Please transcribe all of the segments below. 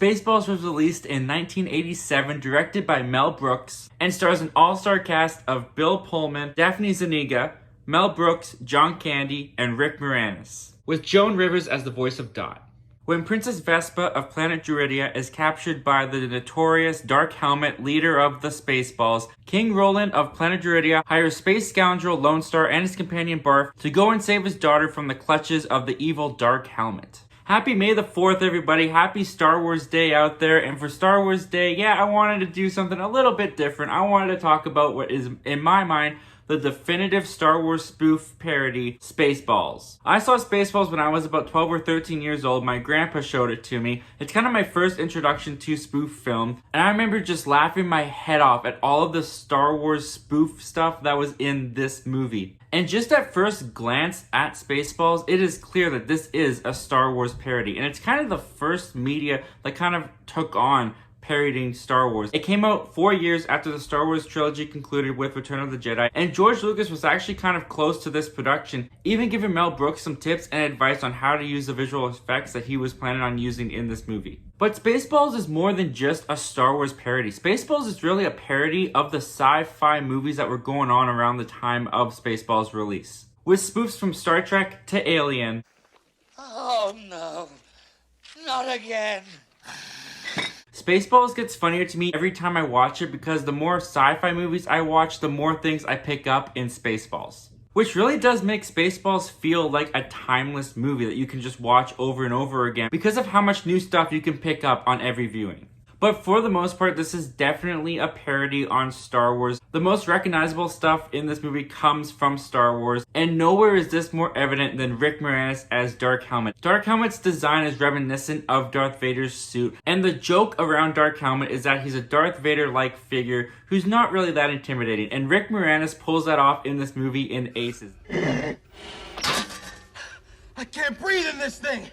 Spaceballs was released in 1987, directed by Mel Brooks, and stars an all-star cast of Bill Pullman, Daphne Zuniga, Mel Brooks, John Candy, and Rick Moranis, with Joan Rivers as the voice of Dot. When Princess Vespa of Planet Druidia is captured by the notorious Dark Helmet leader of the Spaceballs, King Roland of Planet Druidia hires space scoundrel Lone Star and his companion Barf to go and save his daughter from the clutches of the evil Dark Helmet. Happy May the 4th, everybody. Happy Star Wars Day out there. And for Star Wars Day, I wanted to do something a little bit different. I wanted to talk about what is, in my mind, the definitive Star Wars spoof parody, Spaceballs. I saw Spaceballs when I was about 12 or 13 years old. My grandpa showed it to me. It's kind of my first introduction to spoof film. And I remember just laughing my head off at all of the Star Wars spoof stuff that was in this movie. And just at first glance at Spaceballs, it is clear that this is a Star Wars parody. And it's kind of the first media that kind of took on parodying Star Wars. It came out 4 years after the Star Wars trilogy concluded with Return of the Jedi, and George Lucas was actually kind of close to this production, even giving Mel Brooks some tips and advice on how to use the visual effects that he was planning on using in this movie. But Spaceballs is more than just a Star Wars parody. Spaceballs is really a parody of the sci-fi movies that were going on around the time of Spaceballs' release, with spoofs from Star Trek to Alien. Oh no, not again. Spaceballs gets funnier to me every time I watch it because the more sci-fi movies I watch, the more things I pick up in Spaceballs. Which really does make Spaceballs feel like a timeless movie that you can just watch over and over again because of how much new stuff you can pick up on every viewing. But for the most part, this is definitely a parody on Star Wars. The most recognizable stuff in this movie comes from Star Wars, and nowhere is this more evident than Rick Moranis as Dark Helmet. Dark Helmet's design is reminiscent of Darth Vader's suit, and the joke around Dark Helmet is that he's a Darth Vader-like figure who's not really that intimidating, and Rick Moranis pulls that off in this movie in aces. I can't breathe in this thing!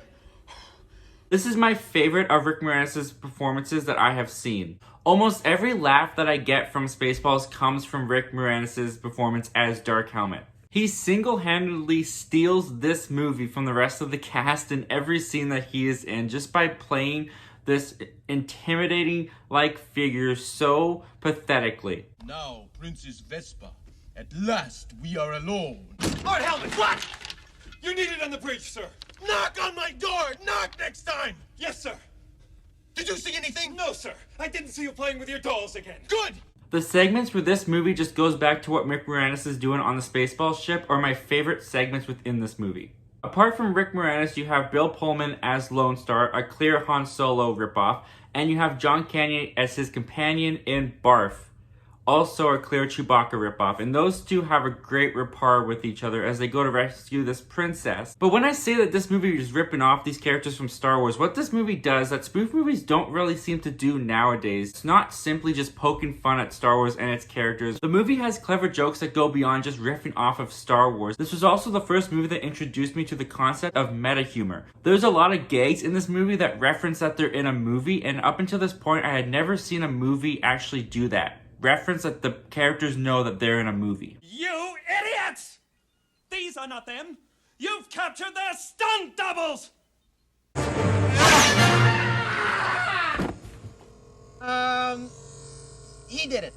This is my favorite of Rick Moranis' performances that I have seen. Almost every laugh that I get from Spaceballs comes from Rick Moranis' performance as Dark Helmet. He single-handedly steals this movie from the rest of the cast in every scene that he is in just by playing this intimidating-like figure so pathetically. Now, Princess Vespa, at last we are alone. Lord Helmet, what? You need it on the bridge, sir. Knock on my door! Knock next time! Yes, sir. Did you see anything? No, sir. I didn't see you playing with your dolls again. Good! The segments for this movie just goes back to what Rick Moranis is doing on the Spaceballs ship are my favorite segments within this movie. Apart from Rick Moranis, you have Bill Pullman as Lone Star, a clear Han Solo ripoff, and you have John Candy as his companion in Barf, also a clear Chewbacca ripoff, and those two have a great rapport with each other as they go to rescue this princess. But when I say that this movie is ripping off these characters from Star Wars, what this movie does that spoof movies don't really seem to do nowadays, it's not simply just poking fun at Star Wars and its characters. The movie has clever jokes that go beyond just riffing off of Star Wars. This was also the first movie that introduced me to the concept of meta humor. There's a lot of gags in this movie that reference that they're in a movie, and up until this point I had never seen a movie actually do that. Reference that the characters know that they're in a movie. You idiots! These are not them. You've captured their stunt doubles! He did it.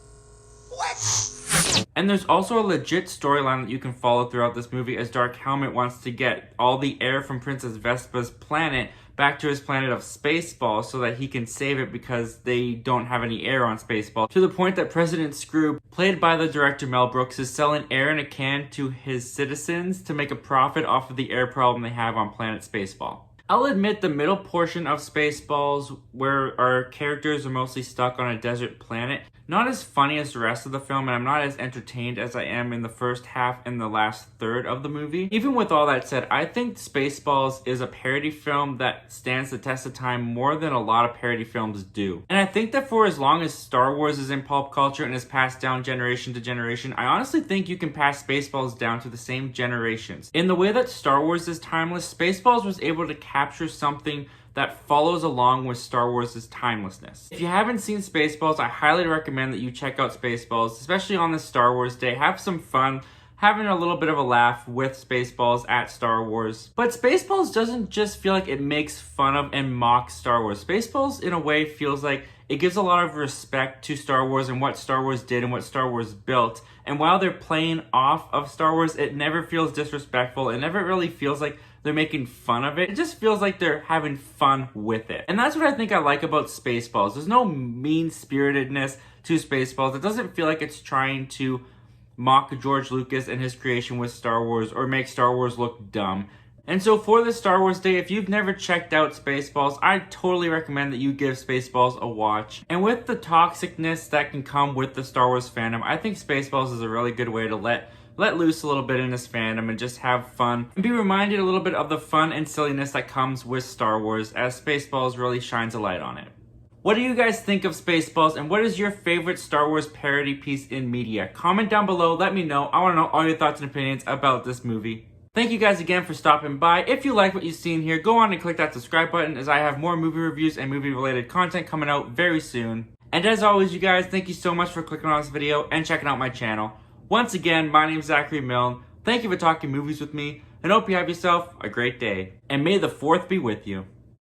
What? And there's also a legit storyline that you can follow throughout this movie as Dark Helmet wants to get all the air from Princess Vespa's planet back to his planet of Spaceballs so that he can save it because they don't have any air on Spaceball. To the point that President Skroob, played by the director Mel Brooks, is selling air in a can to his citizens to make a profit off of the air problem they have on planet Spaceball. I'll admit the middle portion of Spaceballs, where our characters are mostly stuck on a desert planet, not as funny as the rest of the film, and I'm not as entertained as I am in the first half and the last third of the movie. Even with all that said, I think Spaceballs is a parody film that stands the test of time more than a lot of parody films do. And I think that for as long as Star Wars is in pulp culture and is passed down generation to generation, I honestly think you can pass Spaceballs down to the same generations. In the way that Star Wars is timeless, Spaceballs was able to capture something that follows along with Star Wars' timelessness. If you haven't seen Spaceballs, I highly recommend that you check out Spaceballs, especially on this Star Wars day. Have some fun, having a little bit of a laugh with Spaceballs at Star Wars. But Spaceballs doesn't just feel like it makes fun of and mocks Star Wars. Spaceballs, in a way, feels like it gives a lot of respect to Star Wars and what Star Wars did and what Star Wars built. And while they're playing off of Star Wars, it never feels disrespectful. It never really feels like they're making fun of it. It just feels like they're having fun with it. And that's what I think I like about Spaceballs. There's no mean-spiritedness to Spaceballs. It doesn't feel like it's trying to mock George Lucas and his creation with Star Wars or make Star Wars look dumb. And so for this Star Wars Day, if you've never checked out Spaceballs, I totally recommend that you give Spaceballs a watch. And with the toxicness that can come with the Star Wars fandom, I think Spaceballs is a really good way to let loose a little bit in this fandom and just have fun and be reminded a little bit of the fun and silliness that comes with Star Wars, as Spaceballs really shines a light on it. What do you guys think of Spaceballs, and what is your favorite Star Wars parody piece in media? Comment down below, let me know. I want to know all your thoughts and opinions about this movie. Thank you guys again for stopping by. If you like what you've seen here, go on and click that subscribe button, as I have more movie reviews and movie related content coming out very soon. And as always, you guys, thank you so much for clicking on this video and checking out my channel. Once again, my name is Zach Milne. Thank you for talking movies with me, and hope you have yourself a great day. And may the 4th be with you.